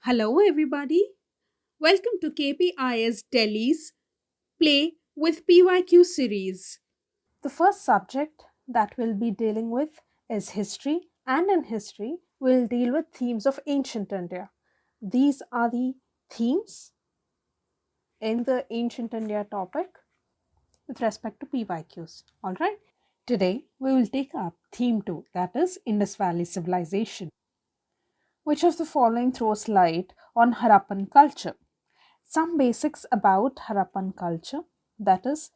Hello, everybody. Welcome to KPIS Delhi's Play with PYQ series. The first subject that we'll be dealing with is history, and in history, we'll deal with themes of ancient India. These are the themes in the ancient India topic with respect to PYQs. All right. Today, we will take up theme 2, that is Indus Valley Civilization. Which of the following throws light on Harappan culture? Some basics about Harappan culture. That is,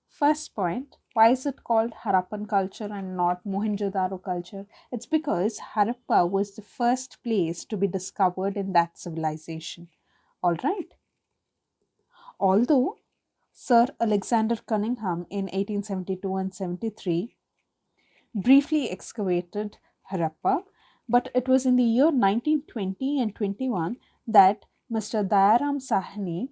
first point, why is it called Harappan culture and not Mohenjo-daro culture? It's because Harappa was the first place to be discovered in that civilization. All right. Although Sir Alexander Cunningham in 1872 and 73 briefly excavated Harappa, but it was in the year 1920 and 21 that Mr. Dayaram Sahni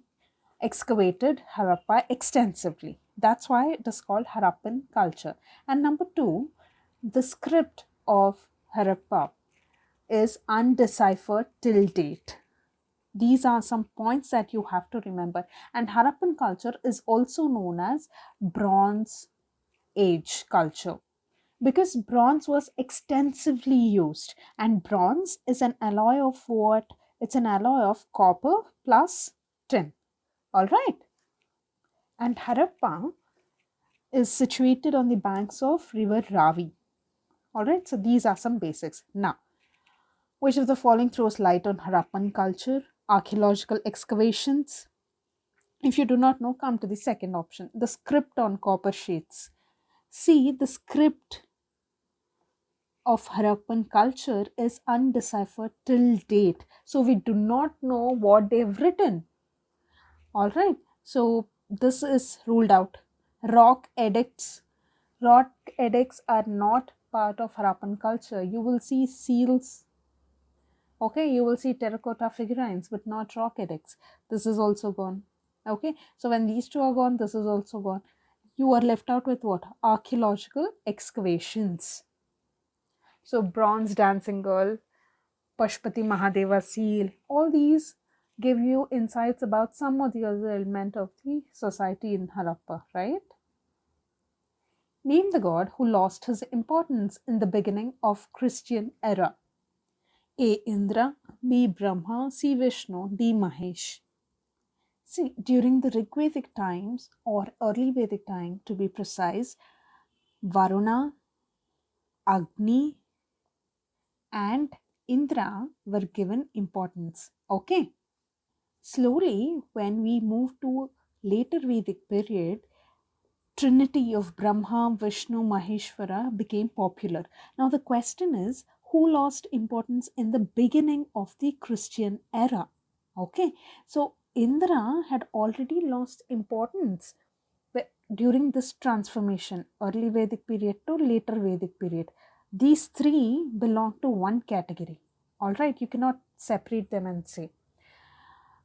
excavated Harappa extensively. That's why it is called Harappan culture. And number two, the script of Harappa is undeciphered till date. These are some points that you have to remember. And Harappan culture is also known as Bronze Age culture because bronze was extensively used, and bronze is an alloy of what? It's an alloy of copper plus tin. All right. And Harappa is situated on the banks of river Ravi. All right, so these are some basics. Now, which of the following throws light on Harappan culture? Archaeological excavations. If you do not know, come to the second option, the script on copper sheets. See, the script of Harappan culture is undeciphered till date. So we do not know what they've written. All right, so this is ruled out. Rock edicts. Rock edicts are not part of Harappan culture. You will see seals. Okay, you will see terracotta figurines, but not rock edicts. This is also gone. Okay, so when these two are gone, this is also gone. You are left out with what? Archaeological excavations. So bronze dancing girl, Pashupati Mahadeva seal, all these give you insights about some of the other element of the society in Harappa, right? Name the god who lost his importance in the beginning of Christian era. A. Indra, B. Brahma, C. Vishnu, D. Mahesh. See, during the Rigvedic times or early Vedic time to be precise, Varuna, Agni, and Indra were given importance. Okay. Slowly, when we move to later Vedic period, trinity of Brahma, Vishnu, Maheshwara became popular. Now the question is, who lost importance in the beginning of the Christian era? Okay, so Indra had already lost importance during this transformation, early Vedic period to later Vedic period. These three belong to one category. All right, you cannot separate them and say.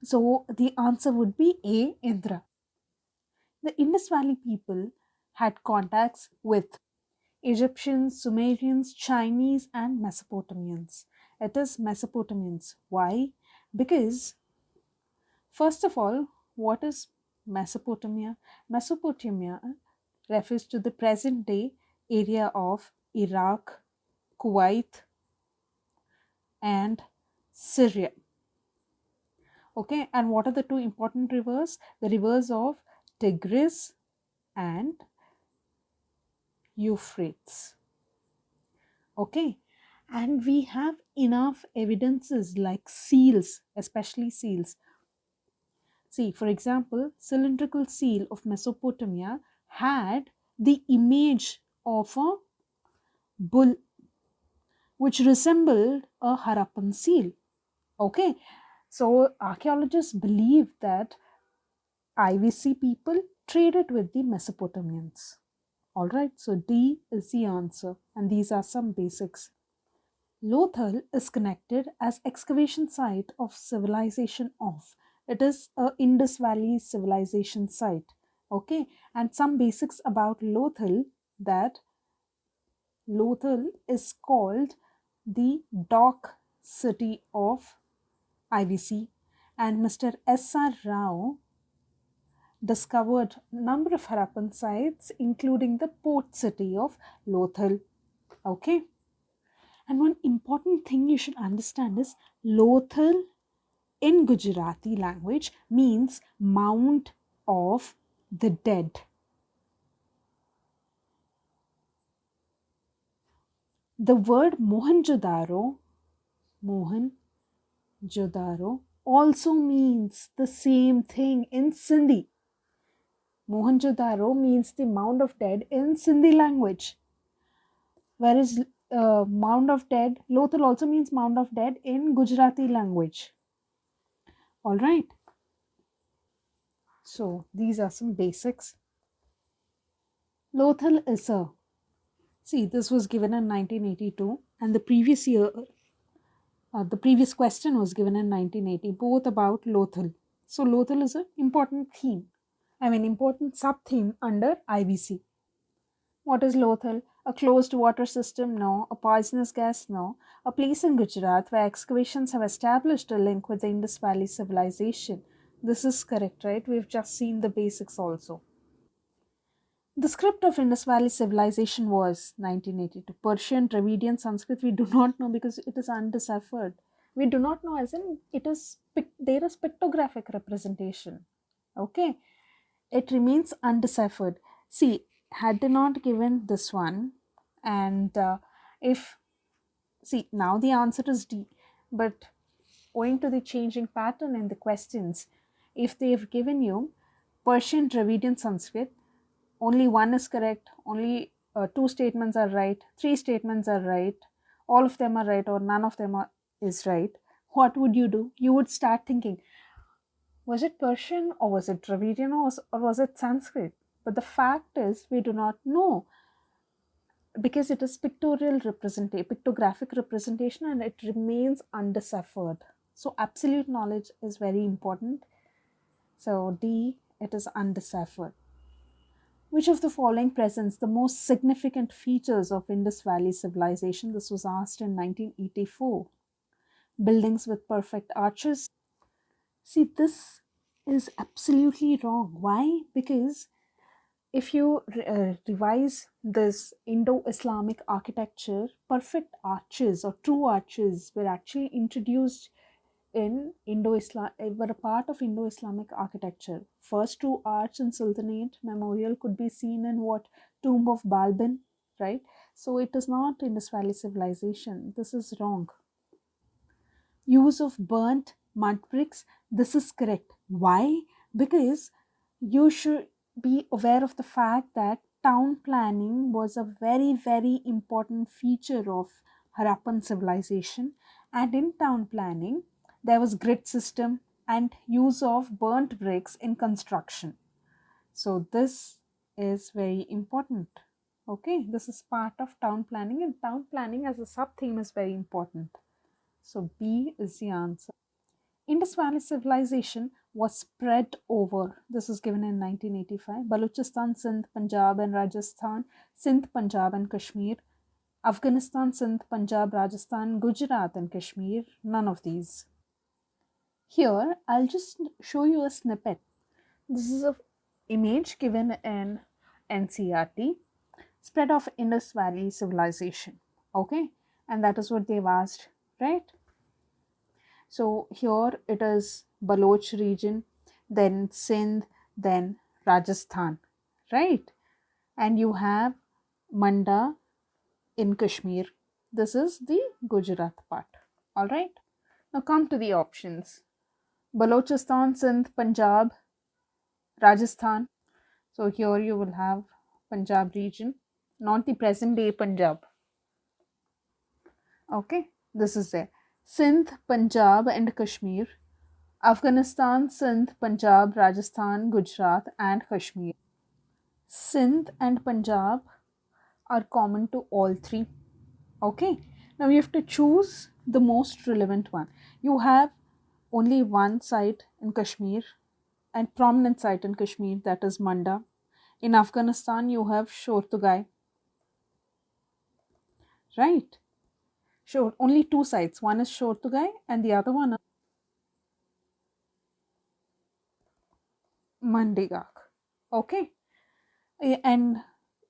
So the answer would be A, Indra. The Indus Valley people had contacts with Egyptians, Sumerians, Chinese, and Mesopotamians. It is Mesopotamians. Why? Because, first of all, what is Mesopotamia? Mesopotamia refers to the present day area of Iraq, Kuwait, and Syria. Okay, and what are the two important rivers? The rivers of Tigris and Euphrates. Okay, and we have enough evidences like seals, especially seals. See, for example, cylindrical seal of Mesopotamia had the image of a bull which resembled a Harappan seal. Okay, so archaeologists believe that IVC people traded with the Mesopotamians. All right, so D is the answer, and these are some basics. Lothal is connected as excavation site of civilization of. It is a Indus Valley civilization site. Okay, and some basics about Lothal, that Lothal is called the dock city of IVC, and Mr. S.R. Rao discovered a number of Harappan sites, including the port city of Lothal. Okay. And one important thing you should understand is Lothal in Gujarati language means mound of the dead. The word Mohenjo-daro also means the same thing in Sindhi. Mohenjo-daro means the mound of dead in Sindhi language. Whereas mound of dead, Lothal also means mound of dead in Gujarati language. All right. So these are some basics. Lothal is a, see, this was given in 1982, and the previous year, the previous question was given in 1980, both about Lothal. So Lothal is an important theme, important sub-theme under IVC. What is Lothal? A closed water system? No. A poisonous gas? No. A place in Gujarat where excavations have established a link with the Indus Valley civilization. This is correct, right? We've just seen the basics also. The script of Indus Valley civilization was 1982. Persian, Dravidian, Sanskrit, we do not know because it is undeciphered. We do not know as in there is pictographic representation. Okay. It remains undeciphered. See, had they not given this one, and if, see, now the answer is D, but owing to the changing pattern in the questions, if they have given you Persian, Dravidian, Sanskrit, only one is correct, only two statements are right, three statements are right, all of them are right, or none of them is right, what would you do? You would start thinking, was it Persian or was it Dravidian or was it Sanskrit? But the fact is, we do not know because it is pictographic representation and it remains undeciphered. So absolute knowledge is very important. So D, it is undeciphered. Which of the following presents the most significant features of Indus Valley civilization? This was asked in 1984. Buildings with perfect arches. See, this is absolutely wrong. Why? Because if you revise this Indo-Islamic architecture, perfect arches or true arches were actually introduced in Indo-Islam, were a part of Indo-Islamic architecture. First true arch and Sultanate memorial could be seen in what? Tomb of Balban, right? So it is not Indus Valley civilization. This is wrong. Use of burnt mud bricks, this is correct. Why? Because you should be aware of the fact that town planning was a very, very important feature of Harappan civilization, and in town planning there was grid system and use of burnt bricks in construction. So this is very important. Okay, this is part of town planning, and town planning as a sub theme is very important. So B is the answer. Indus Valley civilization was spread over, this is given in 1985, Balochistan, Sindh, Punjab and Rajasthan, Sindh, Punjab and Kashmir, Afghanistan, Sindh, Punjab, Rajasthan, Gujarat and Kashmir, none of these. Here, I'll just show you a snippet. This is an image given in NCERT, spread of Indus Valley civilization. Okay, and that is what they've asked, right? So here it is Baloch region, then Sindh, then Rajasthan, right? And you have Manda in Kashmir. This is the Gujarat part. All right. Now come to the options. Balochistan, Sindh, Punjab, Rajasthan. So here you will have Punjab region, not the present day Punjab. Okay, this is there. Sindh, Punjab and Kashmir. Afghanistan, Sindh, Punjab, Rajasthan, Gujarat and Kashmir. Sindh and Punjab are common to all three. Okay, now you have to choose the most relevant one. You have only one site in Kashmir and prominent site in Kashmir, that is Manda. In Afghanistan, you have Shortugai, right? Sure, only two sites. One is Shortugai and the other one Mandegak. Okay, and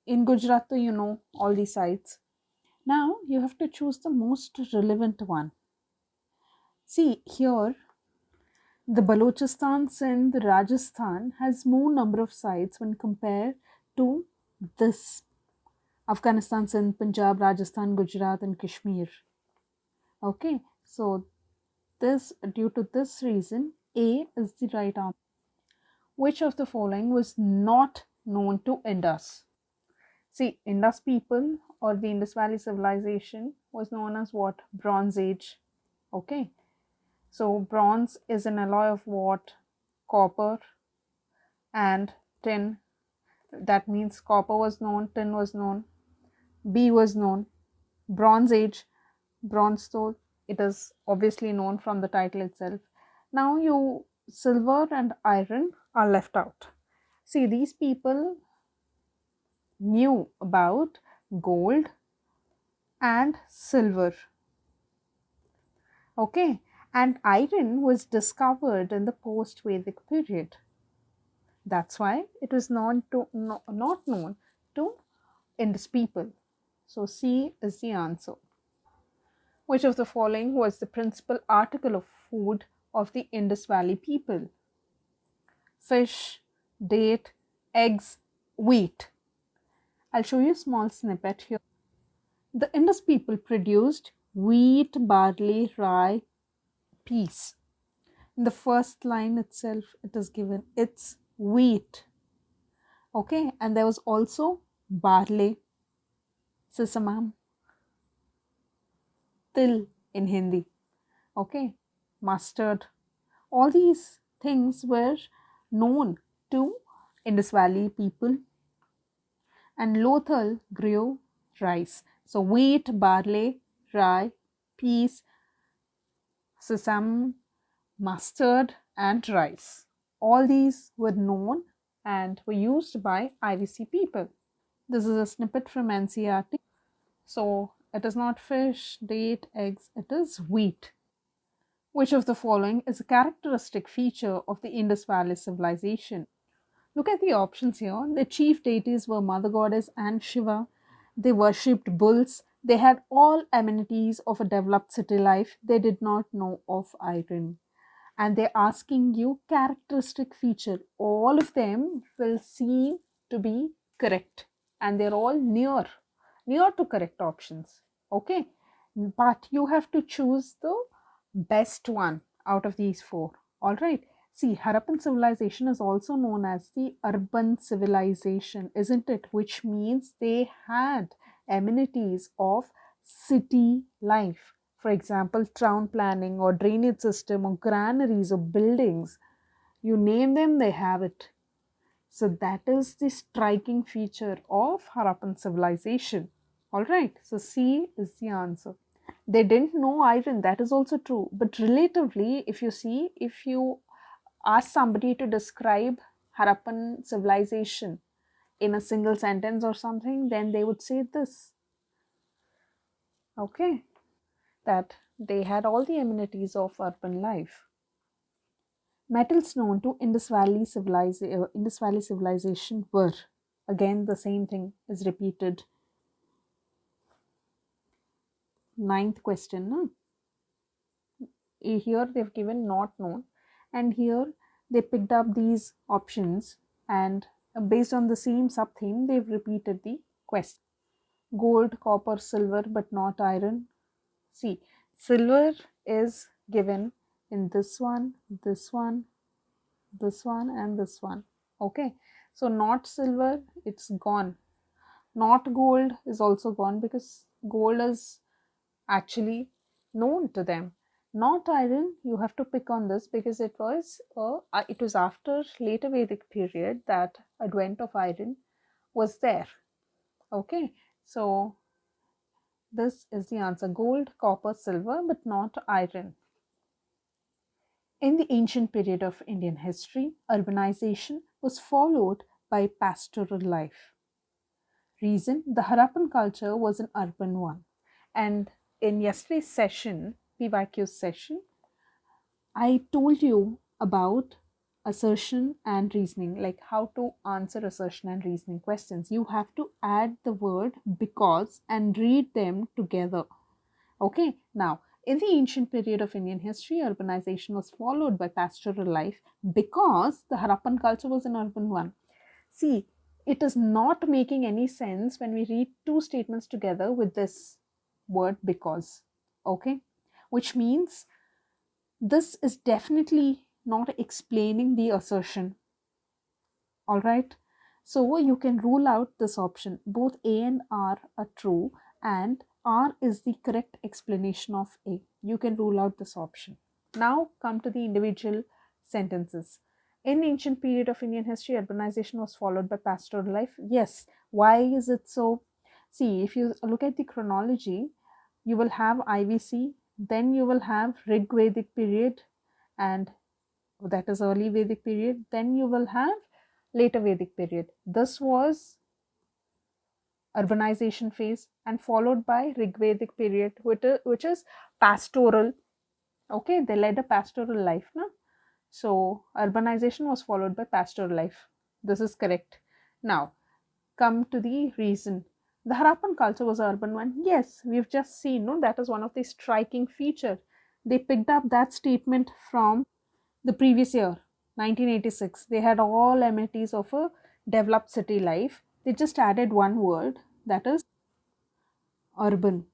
in Gujarat, you know all these sites. Now you have to choose the most relevant one. See here, the Balochistan, Sindh, Rajasthan has more number of sites when compared to this Afghanistan, Sindh, Punjab, Rajasthan, Gujarat, and Kashmir. Okay, so this due to this reason, A is the right answer. Which of the following was not known to Indus? See, Indus people or the Indus Valley civilization was known as what? Bronze Age. Okay, so bronze is an alloy of what? Copper and tin. That means copper was known, tin was known, B was known. Bronze Age, bronze though it is obviously known from the title itself. Now you silver and iron are left out. See, these people knew about gold and silver. Okay, and iron was discovered in the post-Vedic period. That's why it was not known to Indus people. So C is the answer. Which of the following was the principal article of food of the Indus Valley people? Fish, date, eggs, wheat. I'll show you a small snippet here. The Indus people produced wheat, barley, rye, peas. In the first line itself, it is given it's wheat. Okay, and there was also barley, sesamam, til in Hindi. Okay, mustard. All these things were known to Indus Valley people. And Lothal grew rice. So wheat, barley, rye, peas, sesame, mustard, and rice. All these were known and were used by IVC people. This is a snippet from NCERT. So it is not fish, date, eggs, it is wheat. Which of the following is a characteristic feature of the Indus Valley civilization? Look at the options here. The chief deities were Mother Goddess and Shiva. They worshipped bulls. They had all amenities of a developed city life. They did not know of iron. And they're asking you characteristic feature. All of them will seem to be correct. And they're all near to correct options. Okay. But you have to choose the best one out of these four. All right. See, Harappan civilization is also known as the urban civilization, isn't it? Which means they had amenities of city life. For example, town planning or drainage system or granaries or buildings. You name them, they have it. So that is the striking feature of Harappan civilization. All right. So C is the answer. They didn't know iron, that is also true. But relatively, if you see, if you ask somebody to describe Harappan civilization in a single sentence or something, then they would say this. Okay, that they had all the amenities of urban life. Metals known to Indus Valley civilization were, again the same thing is repeated. Ninth question. No? Here they've given not known, and here they picked up these options, and based on the same sub theme they've repeated the question. Gold, copper, silver, but not iron. See, silver is given in this one, this one, this one, and this one. Okay, so not silver, it's gone. Not gold is also gone because gold is actually known to them. Not iron, you have to pick on this because it was after later Vedic period that advent of iron was there. Okay, so this is the answer: gold, copper, silver, but not iron. In the ancient period of Indian history, urbanization was followed by pastoral life. Reason: the Harappan culture was an urban one. And in yesterday's session, PYQ session, I told you about assertion and reasoning, like how to answer assertion and reasoning questions. You have to add the word because and read them together. Okay, now in the ancient period of Indian history, urbanization was followed by pastoral life because the Harappan culture was an urban one. See, it is not making any sense when we read two statements together with this word because. Okay, which means this is definitely not explaining the assertion. All right. So you can rule out this option. Both A and R are true, and R is the correct explanation of A. You can rule out this option. Now come to the individual sentences. In ancient period of Indian history, urbanization was followed by pastoral life. Yes. Why is it so? See, if you look at the chronology, you will have IVC, then you will have Rig Vedic period, and that is early Vedic period. Then you will have later Vedic period. This was urbanization phase and followed by Rigvedic period, which is pastoral. Okay, they led a pastoral life. No? So urbanization was followed by pastoral life. This is correct. Now, come to the reason. The Harappan culture was urban one. Yes, we've just seen, no, that is one of the striking feature. They picked up that statement from the previous year, 1986. They had all amenities of a developed city life. They just added one word, that is urban.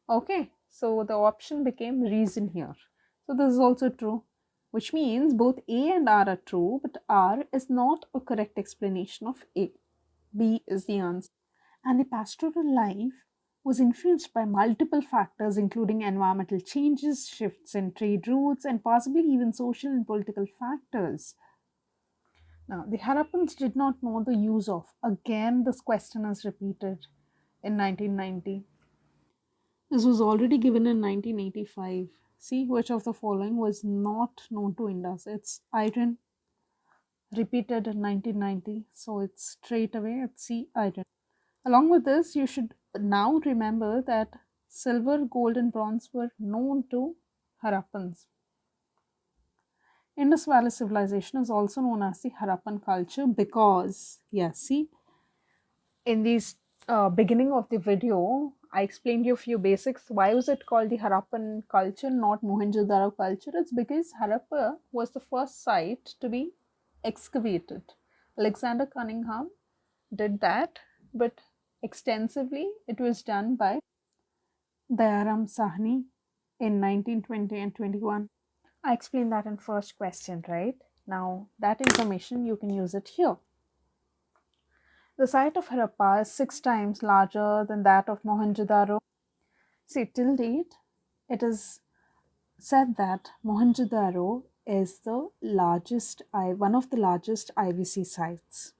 Okay, so the option became reason here. So this is also true, which means both A and R are true, but R is not a correct explanation of A. B is the answer. And the pastoral life was influenced by multiple factors, including environmental changes, shifts in trade routes, and possibly even social and political factors. Now, the Harappans did not know the use of. Again, this question is repeated in 1990. This was already given in 1985. See, which of the following was not known to Indus? It's iron, repeated in 1990. So it's straight away at C, iron. Along with this, you should now remember that silver, gold, and bronze were known to Harappans. Indus Valley civilization is also known as the Harappan culture because, yes, see, in the beginning of the video, I explained you a few basics. Why was it called the Harappan culture, not Mohenjo-daro culture? It's because Harappa was the first site to be excavated. Alexander Cunningham did that, but extensively it was done by Dayaram Sahni in 1920 and 21. I explained that in first question, right? Now that information you can use it here. The site of Harappa is 6 times larger than that of Mohenjo-daro. See, till date, it is said that Mohenjo-daro is the largest, one of the largest IVC sites.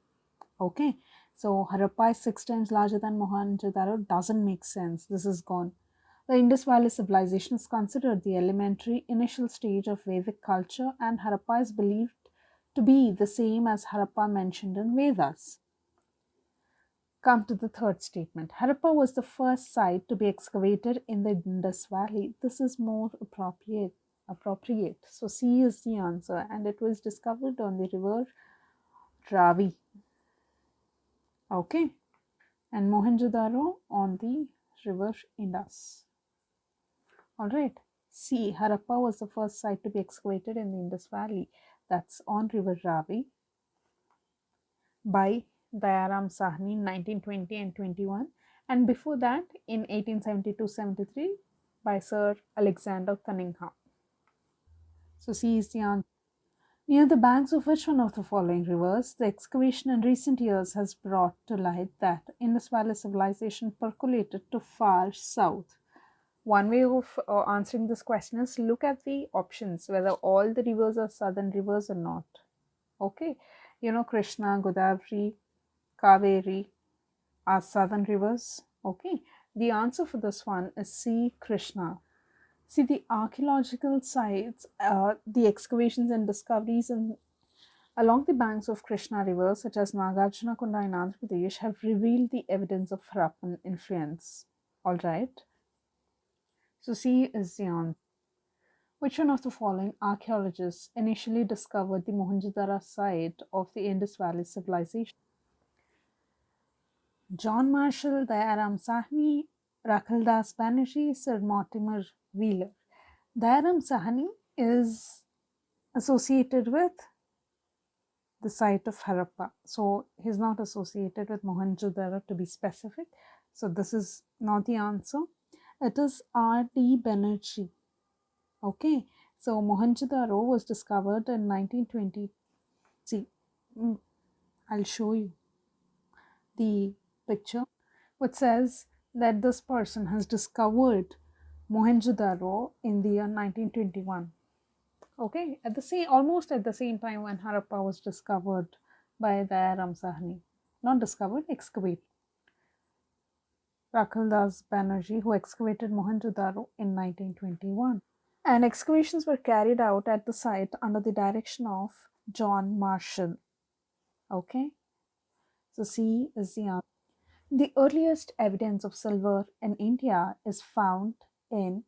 Okay, so Harappa is 6 times larger than Mohenjo-daro doesn't make sense. This is gone. The Indus Valley civilization is considered the elementary initial stage of Vedic culture, and Harappa is believed to be the same as Harappa mentioned in Vedas. Come to the third statement. Harappa was the first site to be excavated in the Indus Valley. This is more appropriate. So C is the answer, and it was discovered on the river Ravi. Okay, and Mohenjo-daro on the river Indus. All right. C. Harappa was the first site to be excavated in the Indus Valley. That's on river Ravi by Dayaram Sahni in 1920 and 21. And before that, in 1872-73, by Sir Alexander Cunningham. So C is the answer. Near the banks of which one of the following rivers, the excavation in recent years has brought to light that Indus Valley civilization percolated to far south. One way of answering this question is look at the options, whether all the rivers are southern rivers or not. Okay, you know, Krishna, Godavari, Kaveri are southern rivers. Okay, the answer for this one is C, Krishna. See, the archaeological sites, the excavations and discoveries along the banks of Krishna River, such as Nagarjuna Kunda in Andhra Pradesh, have revealed the evidence of Harappan influence. All right. So C is the answer. Which one of the following archaeologists initially discovered the Mohenjo-daro site of the Indus Valley civilization? John Marshall, Dayaram Sahni, Rakhaldas Banerjee, Sir Mortimer Wheeler. Dayaram Sahni is associated with the site of Harappa. So he's not associated with Mohenjo-daro to be specific. So this is not the answer. It is R.D. Banerjee. Okay, so Mohenjo-daro was discovered in 1920. See, I'll show you the picture, which says that this person has discovered Mohenjo-daro in the year 1921. Okay, almost at the same time when Harappa was discovered by Dayaram Sahni. Not discovered, excavated. Rakhaldas Banerjee, who excavated Mohenjo-daro in 1921. And excavations were carried out at the site under the direction of John Marshall. Okay, so C is the answer. The earliest evidence of silver in India is found in,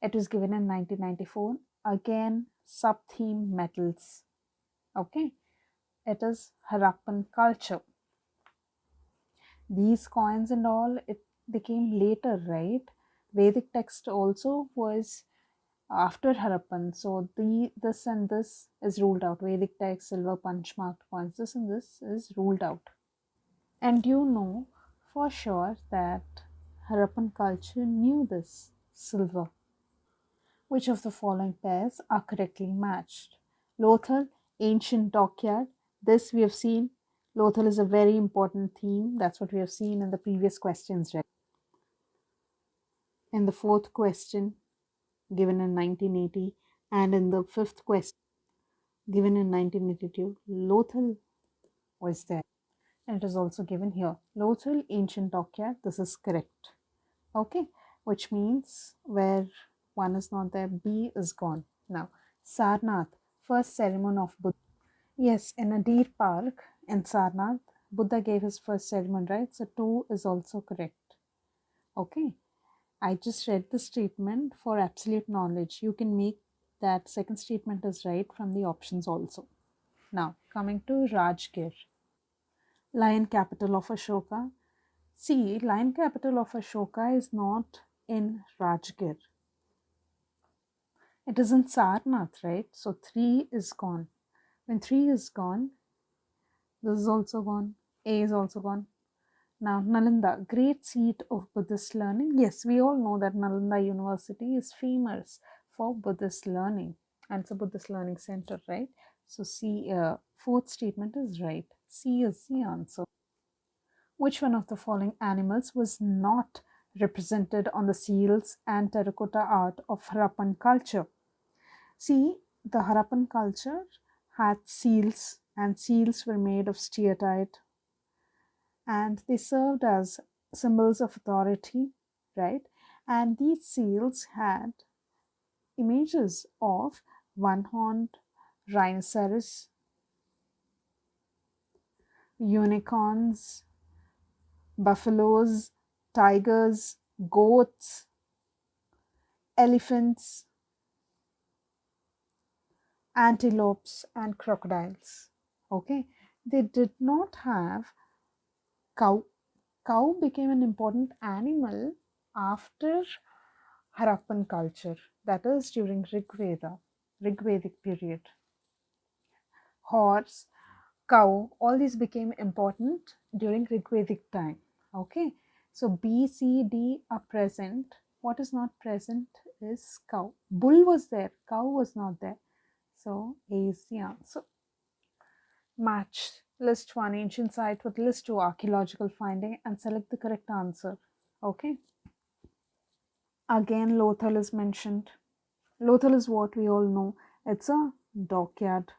it was given in 1994, again sub-theme metals. Okay, it is Harappan culture. These coins and all, they came later, right? Vedic text also was after Harappan. So this and this is ruled out. Vedic text, silver punch marked coins, this and this is ruled out. And you know for sure that Harappan culture knew this silver. Which of the following pairs are correctly matched? Lothal, ancient dockyard. This we have seen. Lothal is a very important theme. That's what we have seen in the previous questions, right? In the fourth question, given in 1980, and in the fifth question, given in 1982, Lothal was there. And it is also given here. Lothal, ancient dockyard. This is correct. Okay, which means where one is not there, B is gone. Now, Sarnath, first ceremony of Buddha. Yes, in a deer park in Sarnath, Buddha gave his first ceremony, right? So 2 is also correct. Okay, I just read the statement for absolute knowledge. You can make that second statement is right from the options also. Now, coming to Rajgir, lion capital of Ashoka. See, lion capital of Ashoka is not in Rajgir. It is in Sarnath, right? So 3 is gone. When 3 is gone, this is also gone. A is also gone. Now, Nalanda, great seat of Buddhist learning. Yes, we all know that Nalanda University is famous for Buddhist learning. And it's a Buddhist learning center, right? So C, fourth statement is right. C is the answer. Which one of the following animals was not represented on the seals and terracotta art of Harappan culture? See, the Harappan culture had seals, and seals were made of steatite, and they served as symbols of authority, right? And these seals had images of one-horned rhinoceros, unicorns, buffaloes, tigers, goats, elephants, antelopes, and crocodiles. Okay, they did not have cow. Cow became an important animal after Harappan culture, that is during Rigvedic period. Horse, cow, all these became important during Rigvedic time. Okay, so B, C, D are present. What is not present is cow. Bull was there, cow was not there. So A is the answer. Match list 1 ancient site with list 2 archaeological finding and select the correct answer. Okay. Again, Lothal is mentioned. Lothal is what we all know. It's a dockyard.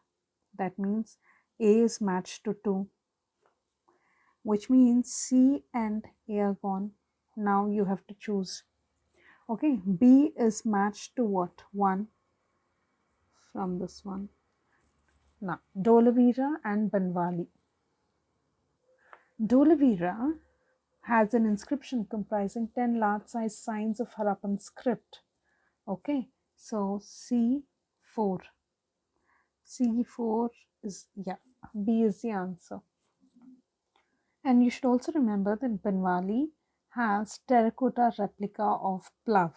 That means A is matched to 2, which means C and A are gone. Now you have to choose. Okay, B is matched to what? 1 from this one. Now, Dolavira and Banwali. Dolavira has an inscription comprising 10 large-sized signs of Harappan script. Okay, So C4. C4 is, yeah, B is the answer. And you should also remember that Benwali has terracotta replica of plough.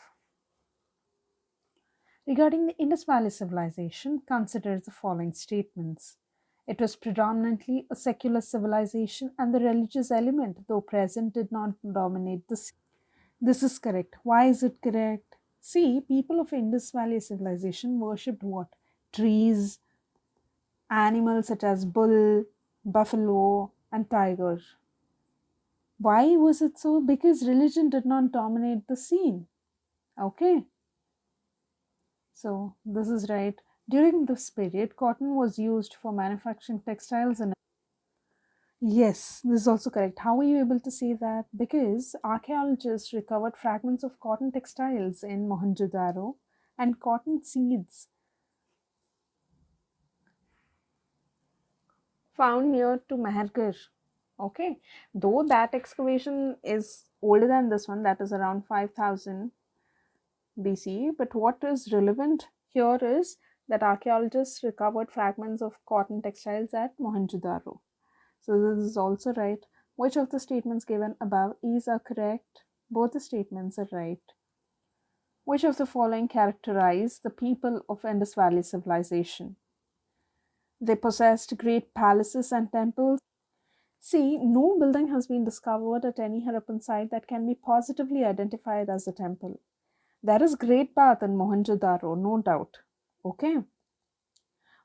Regarding the Indus Valley civilization, consider the following statements. It was predominantly a secular civilization and the religious element, though present, did not dominate the scene. This is correct. Why is it correct? See, people of Indus Valley civilization worshipped what? Trees, animals such as bull, buffalo, and tiger. Why was it so? Because religion did not dominate the scene. Okay, so this is right. During this period, cotton was used for manufacturing textiles and yes, this is also correct. How are you able to say that? Because archaeologists recovered fragments of cotton textiles in Mohenjo-daro and cotton seeds found near to Mehergarh. Okay, though that excavation is older than this one, that is around 5000 BCE, but what is relevant here is that archaeologists recovered fragments of cotton textiles at Mohenjo-daro. So this is also right. Which of the statements given above is are correct? Both the statements are right. Which of the following characterize the people of Indus Valley civilization? They possessed great palaces and temples. See, no building has been discovered at any Harappan site that can be positively identified as a temple. There is Great Bath in Mohenjo-daro, no doubt. Okay,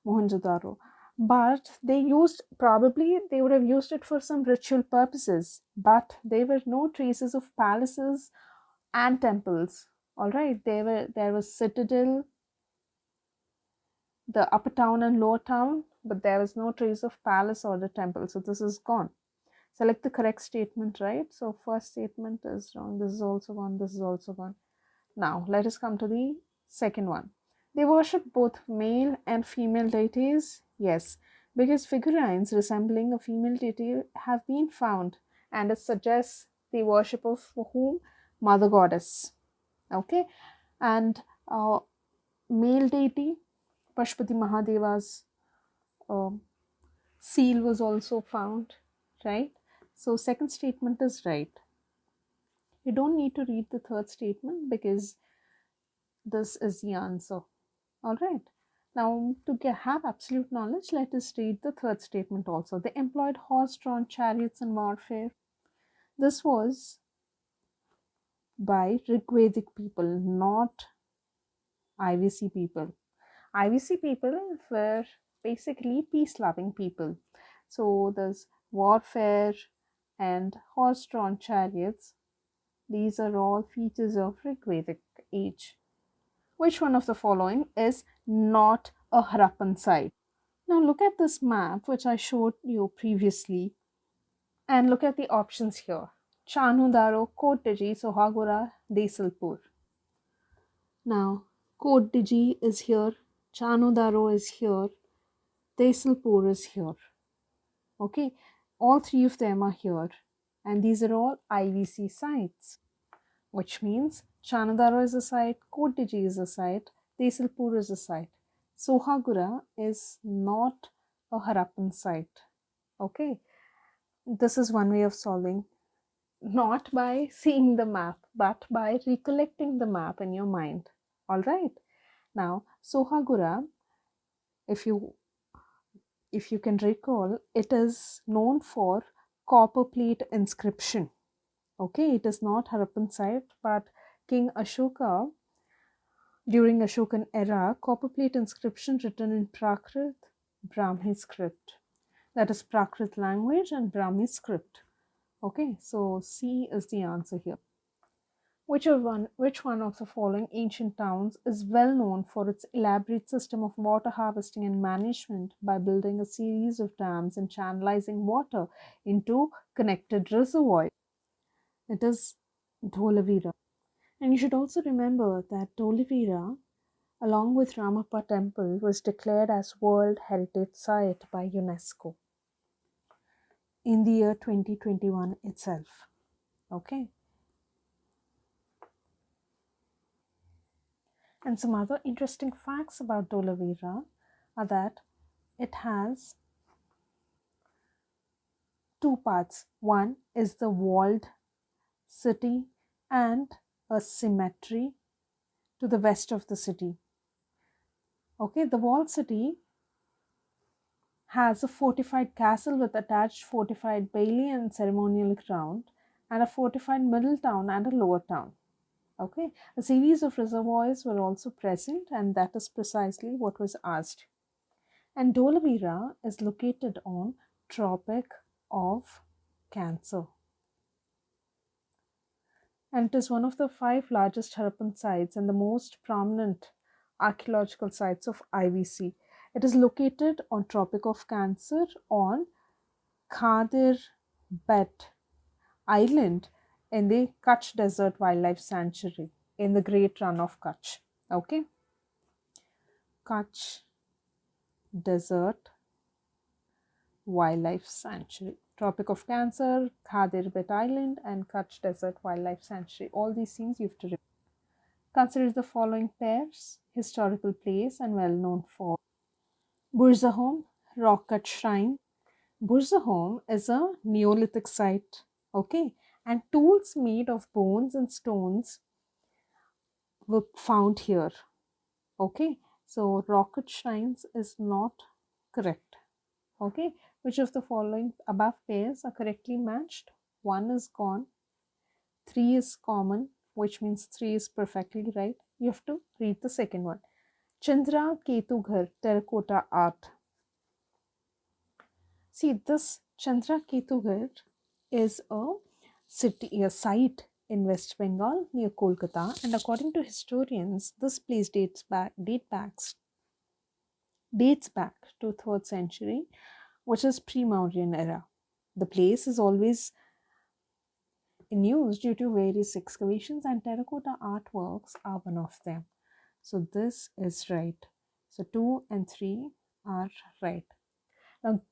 Mohenjo-daro. But they used, probably they would have used it for some ritual purposes, but there were no traces of palaces and temples. All right, there was citadel, the upper town and lower town, but there was no trace of palace or the temple. So this is gone. Select the correct statement, right? So first statement is wrong. This is also gone. This is also gone. Now let us come to the second one. They worship both male and female deities. Yes, because figurines resembling a female deity have been found, and it suggests the worship of whom? Mother Goddess. Okay, and male deity, Pashupati Mahadeva's um, seal was also found, right? So second statement is right. You don't need to read the third statement because this is the answer. All right. Now, to have absolute knowledge, let us read the third statement also. They employed horse-drawn chariots in warfare. This was by Rigvedic people, not IVC people. IVC people were basically peace-loving people. So there's warfare and horse-drawn chariots. These are all features of Rigvedic age. Which one of the following is not a Harappan site? Now look at this map which I showed you previously and look at the options here. Chanudaro, Kotdiji, Sohagura, Desalpur. Now Kotdiji is here, Chanudaro is here, Desalpur is here. Okay, all three of them are here and these are all IVC sites, which means Chanudaro is a site, Kotdiji is a site, Desalpur is a site. Sohagura is not a Harappan site. Okay, this is one way of solving, not by seeing the map, but by recollecting the map in your mind. All right. Now, Sohagura, if you can recall, it is known for copper plate inscription. Okay, it is not Harappan site, but King Ashoka, during Ashokan era, copper plate inscription written in Prakrit Brahmi script. That is Prakrit language and Brahmi script. Okay, so C is the answer here. Which one of the following ancient towns is well known for its elaborate system of water harvesting and management by building a series of dams and channelizing water into connected reservoirs? It is Dholavira. And you should also remember that Dholavira, along with Ramappa Temple, was declared as World Heritage Site by UNESCO in the year 2021 itself. Okay. And some other interesting facts about Dholavira are that it has two parts. One is the walled city and a cemetery to the west of the city. Okay, the walled city has a fortified castle with attached fortified bailey and ceremonial ground, and a fortified middle town and a lower town. Okay, a series of reservoirs were also present, and that is precisely what was asked. And Dholavira is located on Tropic of Cancer. And it is one of the 5 largest Harappan sites and the most prominent archaeological sites of IVC. It is located on Tropic of Cancer on Khadir Bet Island in the Kutch Desert Wildlife Sanctuary in the Great Run of Kutch. Okay, Kutch Desert Wildlife Sanctuary. Tropic of Cancer, Khadir Bet Island, and Kutch Desert Wildlife Sanctuary. All these things you have to remember. Consider the following pairs: historical place and well known for. Burzahom, rock cut shrine. Burzahom is a Neolithic site. Okay, and tools made of bones and stones were found here. Okay, so rock cut shrines is not correct. Okay, which of the following above pairs are correctly matched? 1 is gone, 3 is common, which means 3 is perfectly right. You have to read the second one. Chandra Ketu Ghar, terracotta art. See, this Chandra Ketu Ghar is a city, a site in West Bengal near Kolkata, and according to historians, this place dates back to 3rd century, which is pre-Mauryan era. The place is always in use due to various excavations, and terracotta artworks are one of them. So this is right. So 2 and 3 are right. Now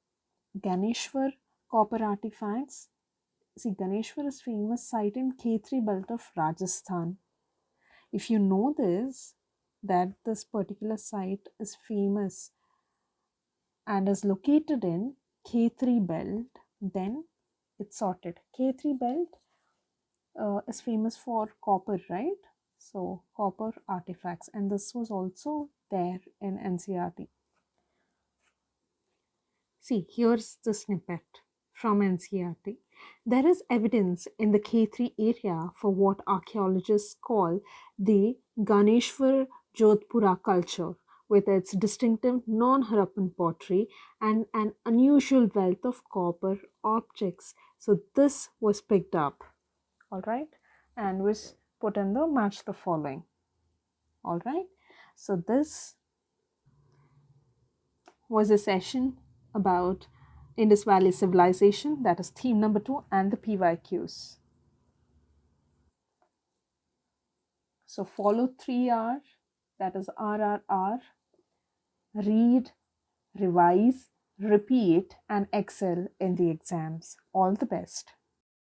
Ganeshwar copper artifacts. See, Ganeshwar is famous site in Khetri belt of Rajasthan. If you know this, that this particular site is famous and is located in Khetri belt, then it's sorted. Khetri belt is famous for copper, right? So copper artifacts, and this was also there in NCERT. See, here's the snippet from NCERT. There is evidence in the K3 area for what archaeologists call the Ganeshwar Jodhpura culture, with its distinctive non-Harappan pottery and an unusual wealth of copper objects. So this was picked up, all right, and was put in the match the following. All right, so this was a session about Indus Valley civilization, that is theme number 2, and the PYQs. So follow 3R, that is RRR, read, revise, repeat, and excel in the exams. All the best.